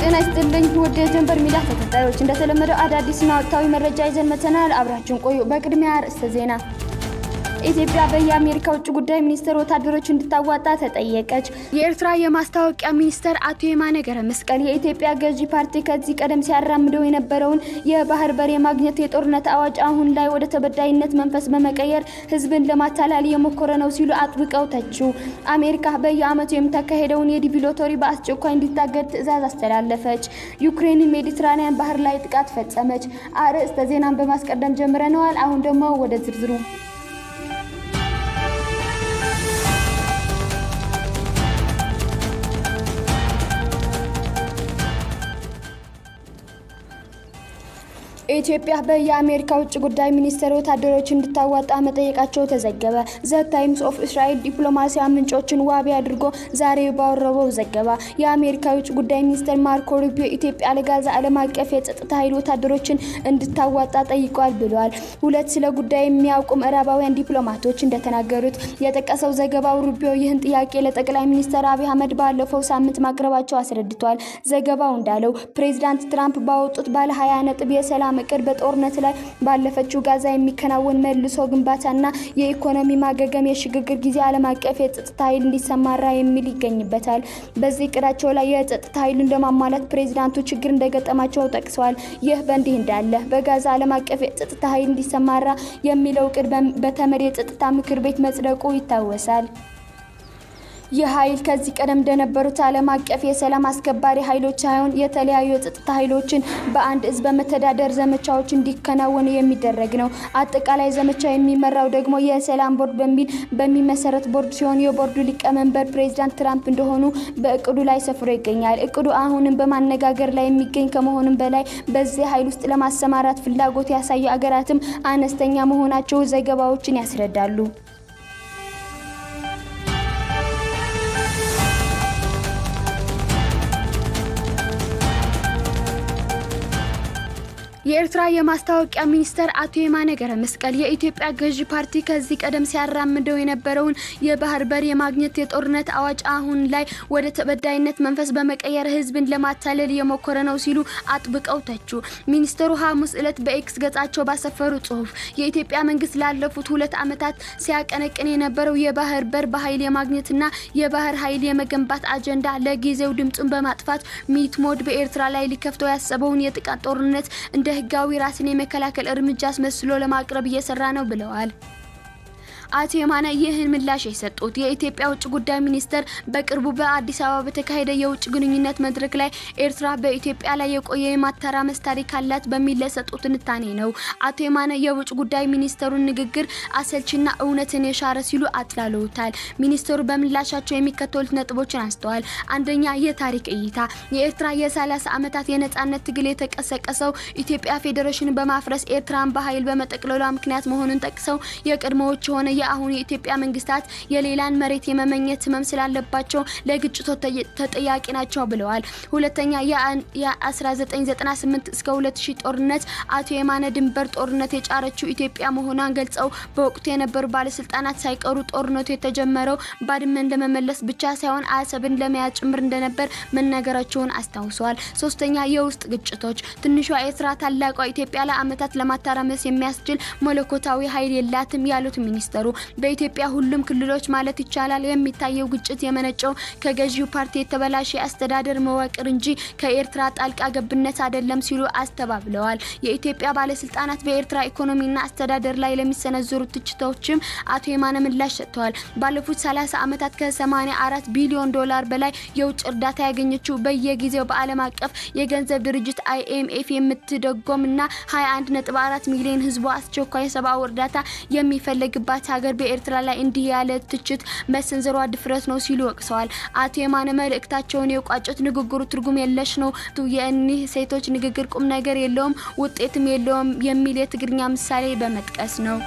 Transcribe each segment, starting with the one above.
ጤና ይስጥልኝ ውድ የጀንበር ሚዲያ ተከታታዮች እንደተለመደው አዳዲስና ወቅታዊ መረጃ ይዘን መተናል። አብራችሁን ቆዩ። በቅድሚያ ርዕሰ ዜና ኢትዮጵያ በየአሜሪካ ውጭ ጉዳይ ሚኒስትር ወታደሮች እንድታዋጣ ተጠየቀች። የኤርትራ የማስታወቂያ ሚኒስትር አቶ የማነ ገብረ መስቀል የኢትዮጵያ ገዢ ፓርቲ ከዚህ ቀደም ሲያራምደው የነበረውን የባህር በር የማግኘት የጦርነት አዋጅ አሁን ላይ ወደ ተበዳይነት መንፈስ በመቀየር ህዝብን ለማታለል የሞከረ ነው ሲሉ አጥብቀው ተቹ። አሜሪካ በየዓመቱ የምታካሄደውን የዲቪ ሎተሪ በአስቸኳይ እንዲታገድ ትዕዛዝ አስተላለፈች። ዩክሬን ሜዲትራኒያን ባህር ላይ ጥቃት ፈጸመች። አርዕስተ ዜናን በማስቀደም ጀምረናል። አሁን ደግሞ ወደ ዝርዝሩ ኢትዮጵያ በየአሜሪካ ውጭ ጉዳይ ሚኒስትር ወታደሮች እንድታዋጣ መጠየቃቸው ተዘገበ። ዘ ታይምስ ኦፍ እስራኤል ዲፕሎማሲያዊ ምንጮችን ዋቢ አድርጎ ዛሬ ባወረበው ዘገባ የአሜሪካ ውጭ ጉዳይ ሚኒስትር ማርኮ ሩቢዮ ኢትዮጵያ ለጋዛ ዓለም አቀፍ የጸጥታ ኃይል ወታደሮችን እንድታዋጣ ጠይቋል ብሏል። ሁለት ስለ ጉዳይ የሚያውቁ ምዕራባውያን ዲፕሎማቶች እንደተናገሩት የጠቀሰው ዘገባው ሩቢዮ ይህን ጥያቄ ለጠቅላይ ሚኒስትር አብይ አህመድ ባለፈው ሳምንት ማቅረባቸው አስረድቷል። ዘገባው እንዳለው ፕሬዝዳንት ትራምፕ ባወጡት ባለ 20 ነጥብ የሰላም እቅድ በጦርነት ላይ ባለፈችው ጋዛ የሚከናወን መልሶ ግንባታና የኢኮኖሚ ማገገም የሽግግር ጊዜ ዓለም አቀፍ የጸጥታ ኃይል እንዲሰማራ የሚል ይገኝበታል። በዚህ እቅዳቸው ላይ የጸጥታ ኃይሉን ለማሟላት ፕሬዝዳንቱ ችግር እንደገጠማቸው ጠቅሰዋል። ይህ በእንዲህ እንዳለ በጋዛ ዓለም አቀፍ የጸጥታ ኃይል እንዲሰማራ የሚለው እቅድ በተመድ የጸጥታ ምክር ቤት መጽደቁ ይታወሳል። ይህ ኃይል ከዚህ ቀደም እንደነበሩት ዓለም አቀፍ የሰላም አስከባሪ ኃይሎች ሳይሆን የተለያዩ የጸጥታ ኃይሎችን በአንድ እዝ በመተዳደር ዘመቻዎች እንዲከናወኑ የሚደረግ ነው። አጠቃላይ ዘመቻ የሚመራው ደግሞ የሰላም ቦርድ በሚል በሚመሰረት ቦርድ ሲሆን የቦርዱ ሊቀመንበር ፕሬዝዳንት ትራምፕ እንደሆኑ በእቅዱ ላይ ሰፍሮ ይገኛል። እቅዱ አሁንም በማነጋገር ላይ የሚገኝ ከመሆኑም በላይ በዚህ ኃይል ውስጥ ለማሰማራት ፍላጎት ያሳዩ አገራትም አነስተኛ መሆናቸው ዘገባዎችን ያስረዳሉ። የኤርትራ የማስታወቂያ ሚኒስትር አቶ የማነ ገብረ መስቀል የኢትዮጵያ ገዢ ፓርቲ ከዚህ ቀደም ሲያራምደው የነበረውን የባህር በር የማግኘት የጦርነት አዋጅ አሁን ላይ ወደ ተበዳይነት መንፈስ በመቀየር ህዝብን ለማታለል የሞከረ ነው ሲሉ አጥብቀው ተቹ። ሚኒስትሩ ሐሙስ ዕለት በኤክስ ገጻቸው ባሰፈሩ ጽሑፍ የኢትዮጵያ መንግስት ላለፉት 2 ዓመታት ሲያቀነቅን የነበረው የባህር በር በኃይል የማግኘትና የባህር ኃይል የመገንባት አጀንዳ ለጊዜው ድምጹን በማጥፋት ሚትሞድ በኤርትራ ላይ ሊከፍተው ያሰበውን የጥቃት ጦርነት እንደ ህጋዊ ራስን የመከላከል እርምጃ አስመስሎ ለማቅረብ እየሰራ ነው ብለዋል። አቶ የማነ ይህን ምላሽ የሰጡት የኢትዮጵያ ውጭ ጉዳይ ሚኒስትር በቅርቡ በአዲስ አበባ በተካሄደ የውጭ ግንኙነት መድረክ ላይ ኤርትራ በኢትዮጵያ ላይ የቆየ የማተራመስ ታሪክ አላት በሚል ለሰጡት ትንታኔ ነው። አቶ የማነ የውጭ ጉዳይ ሚኒስትሩን ንግግር አሰልችና እውነትን የሻረ ሲሉ አጥላልተውታል። ሚኒስትሩ በምላሻቸው የሚከተሉት ነጥቦችን አንስተዋል። አንደኛ፣ የታሪክ እይታ የኤርትራ የ30 ዓመታት የነጻነት ትግል የተቀሰቀሰው ኢትዮጵያ ፌዴሬሽን በማፍረስ ኤርትራን በኃይል በመጠቅለሏ ምክንያት መሆኑን ጠቅሰው የቀድሞዎች ሆነ የአሁኑ የኢትዮጵያ መንግስታት የሌላን መሬት የመመኘት ህመም ስላለባቸው ለግጭቱ ተጠያቂ ናቸው ብለዋል። ሁለተኛ፣ የ1998 እስከ 2000 ጦርነት አቶ የማነ ድንበር ጦርነት የጫረችው ኢትዮጵያ መሆኗን ገልጸው በወቅቱ የነበሩ ባለስልጣናት ሳይቀሩ ጦርነቱ የተጀመረው ባድመን ለመመለስ ብቻ ሳይሆን አሰብን ለመያዝ ጭምር እንደነበር መናገራቸውን አስታውሰዋል። ሶስተኛ፣ የውስጥ ግጭቶች ትንሿ ኤርትራ ታላቋ ኢትዮጵያ ለዓመታት ለማተራመስ የሚያስችል መለኮታዊ ኃይል የላትም ያሉት ሚኒስትሩ በኢትዮጵያ ሁሉም ክልሎች ማለት ይቻላል የሚታየው ግጭት የመነጨው ከገዢው ፓርቲ የተበላሸ አስተዳደር መዋቅር እንጂ ከኤርትራ ጣልቃ ገብነት አይደለም ሲሉ አስተባብለዋል። የኢትዮጵያ ባለስልጣናት በኤርትራ ኢኮኖሚና አስተዳደር ላይ ለሚሰነዘሩ ትችቶችም አቶ የማነ ምላሽ ሰጥተዋል። ባለፉት 30 ዓመታት ከ84 ቢሊዮን ዶላር በላይ የውጭ እርዳታ ያገኘችው በየጊዜው በዓለም አቀፍ የገንዘብ ድርጅት IMF የምትደጎምና 21.4 ሚሊዮን ህዝቧ አስቸኳይ ሰብአዊ እርዳታ የሚፈልግባት ሀገር በኤርትራ ላይ እንዲህ ያለ ትችት መሰንዘሯ ድፍረት ነው ሲሉ ወቅሰዋል። አቶ የማነ መልእክታቸውን የቋጩት ንግግሩ ትርጉም የለሽ ነው፣ የእኒህ ሴቶች ንግግር ቁም ነገር የለውም፣ ውጤትም የለውም የሚል የትግርኛ ምሳሌ በመጥቀስ ነው።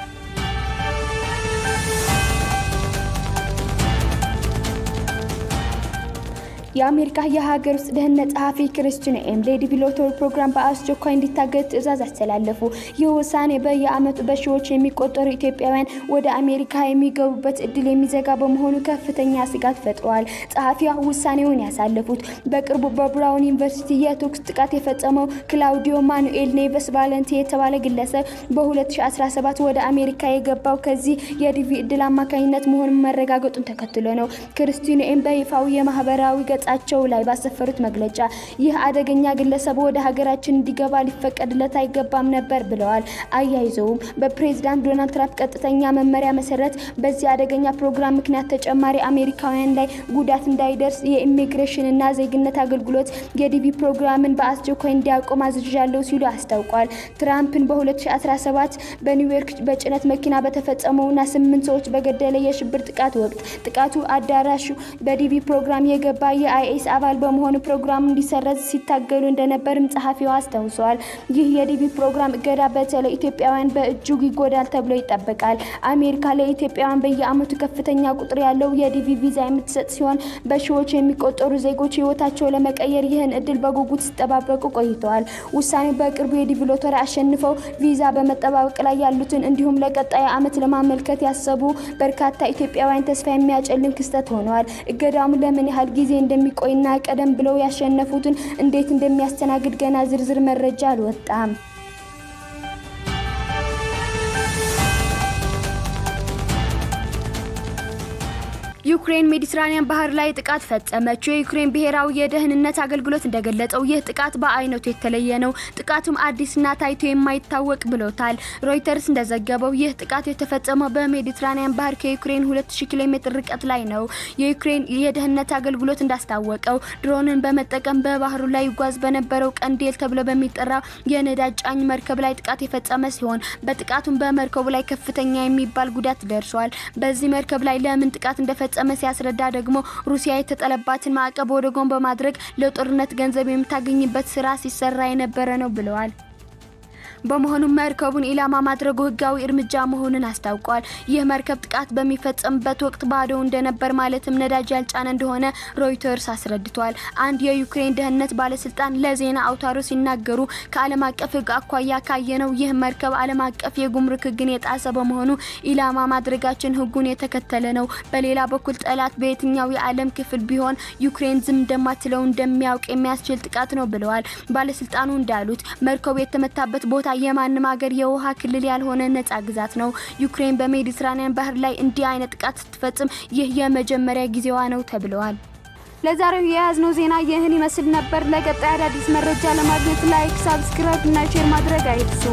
የአሜሪካ የሀገር ውስጥ ደህንነት ጸሐፊ ክሪስቲን ሌዲ ሎተሪ ፕሮግራም በአስቸኳይ እንዲታገድ ትዕዛዝ አስተላለፉ። ይህ ውሳኔ በየዓመቱ በሺዎች የሚቆጠሩ ኢትዮጵያውያን ወደ አሜሪካ የሚገቡበት እድል የሚዘጋ በመሆኑ ከፍተኛ ስጋት ፈጥሯል። ጸሐፊዋ ውሳኔውን ያሳለፉት በቅርቡ በብራውን ዩኒቨርሲቲ የቶክስ ጥቃት የፈጸመው ክላውዲዮ ማኑኤል ኔቨስ ቫለንቲ የተባለ ግለሰብ በ2017 ወደ አሜሪካ የገባው ከዚህ የዲቪ እድል አማካኝነት መሆኑን መረጋገጡን ተከትሎ ነው። ክሪስቲን በይፋዊ የማህበራዊ ገጻቸው ላይ ባሰፈሩት መግለጫ ይህ አደገኛ ግለሰብ ወደ ሀገራችን እንዲገባ ሊፈቀድለት አይገባም ነበር ብለዋል። አያይዘውም በፕሬዝዳንት ዶናልድ ትራምፕ ቀጥተኛ መመሪያ መሰረት በዚህ አደገኛ ፕሮግራም ምክንያት ተጨማሪ አሜሪካውያን ላይ ጉዳት እንዳይደርስ የኢሚግሬሽንና ዜግነት አገልግሎት የዲቪ ፕሮግራምን በአስቸኳይ እንዲያቆም አዝዣለሁ ሲሉ አስታውቋል። ትራምፕን በ2017 በኒውዮርክ በጭነት መኪና በተፈጸመውና 8 ሰዎች በገደለ የሽብር ጥቃት ወቅት ጥቃቱ አዳራሹ በዲቪ ፕሮግራም የገባ የአይኤስ አባል በመሆኑ ፕሮግራሙ እንዲሰረዝ ሲታገሉ እንደነበርም ጸሐፊዋ አስታውሰዋል። ይህ የዲቪ ፕሮግራም እገዳ በተለይ ኢትዮጵያውያን በእጅጉ ይጎዳል ተብሎ ይጠበቃል። አሜሪካ ለኢትዮጵያውያን በየዓመቱ ከፍተኛ ቁጥር ያለው የዲቪ ቪዛ የምትሰጥ ሲሆን በሺዎች የሚቆጠሩ ዜጎች ህይወታቸው ለመቀየር ይህን እድል በጉጉት ሲጠባበቁ ቆይተዋል። ውሳኔው በቅርቡ የዲቪ ሎተሪ አሸንፈው ቪዛ በመጠባበቅ ላይ ያሉትን እንዲሁም ለቀጣይ ዓመት ለማመልከት ያሰቡ በርካታ ኢትዮጵያውያን ተስፋ የሚያጨልም ክስተት ሆነዋል። እገዳሙ ለምን ያህል ጊዜ እንደሚቆይና ቀደም ብለው ያሸነፉትን እንዴት እንደሚያስተናግድ ገና ዝርዝር መረጃ አልወጣም። ዩክሬን ሜዲትራኒያን ባህር ላይ ጥቃት ፈጸመች። የዩክሬን ብሔራዊ የደህንነት አገልግሎት እንደገለጸው ይህ ጥቃት በአይነቱ የተለየ ነው፣ ጥቃቱም አዲስና ታይቶ የማይታወቅ ብሎታል። ሮይተርስ እንደዘገበው ይህ ጥቃት የተፈጸመው በሜዲትራኒያን ባህር ከዩክሬን 2000 ኪሎ ሜትር ርቀት ላይ ነው። የዩክሬን የደህንነት አገልግሎት እንዳስታወቀው ድሮንን በመጠቀም በባህሩ ላይ ይጓዝ በነበረው ቀንዴል ተብሎ በሚጠራው የነዳጅ ጫኝ መርከብ ላይ ጥቃት የፈጸመ ሲሆን በጥቃቱም በመርከቡ ላይ ከፍተኛ የሚባል ጉዳት ደርሷል። በዚህ መርከብ ላይ ለምን ጥቃት እንደፈጸመ ሲያስረዳ ደግሞ ሩሲያ የተጠለባትን ማዕቀብ ወደ ጎን በማድረግ ለጦርነት ገንዘብ የምታገኝበት ስራ ሲሰራ የነበረ ነው ብለዋል። በመሆኑም መርከቡን ኢላማ ማድረጉ ህጋዊ እርምጃ መሆኑን አስታውቋል። ይህ መርከብ ጥቃት በሚፈጸምበት ወቅት ባዶ እንደነበር ማለትም ነዳጅ ያልጫነ እንደሆነ ሮይተርስ አስረድቷል። አንድ የዩክሬን ደህንነት ባለስልጣን ለዜና አውታሩ ሲናገሩ ከዓለም አቀፍ ህግ አኳያ ካየነው ይህ መርከብ ዓለም አቀፍ የጉምሩክ ህግን የጣሰ በመሆኑ ኢላማ ማድረጋችን ህጉን የተከተለ ነው። በሌላ በኩል ጠላት በየትኛው የዓለም ክፍል ቢሆን ዩክሬን ዝም እንደማትለው እንደሚያውቅ የሚያስችል ጥቃት ነው ብለዋል። ባለስልጣኑ እንዳሉት መርከቡ የተመታበት ቦታ የማንም ሀገር የውሃ ክልል ያልሆነ ነፃ ግዛት ነው። ዩክሬን በሜዲትራኒያን ባህር ላይ እንዲህ አይነት ጥቃት ስትፈጽም ይህ የመጀመሪያ ጊዜዋ ነው ተብለዋል። ለዛሬው የያዝነው ዜና ይህን ይመስል ነበር። ለቀጣይ አዳዲስ መረጃ ለማግኘት ላይክ፣ ሰብስክራይብ እና ሼር ማድረግ አይርሱ።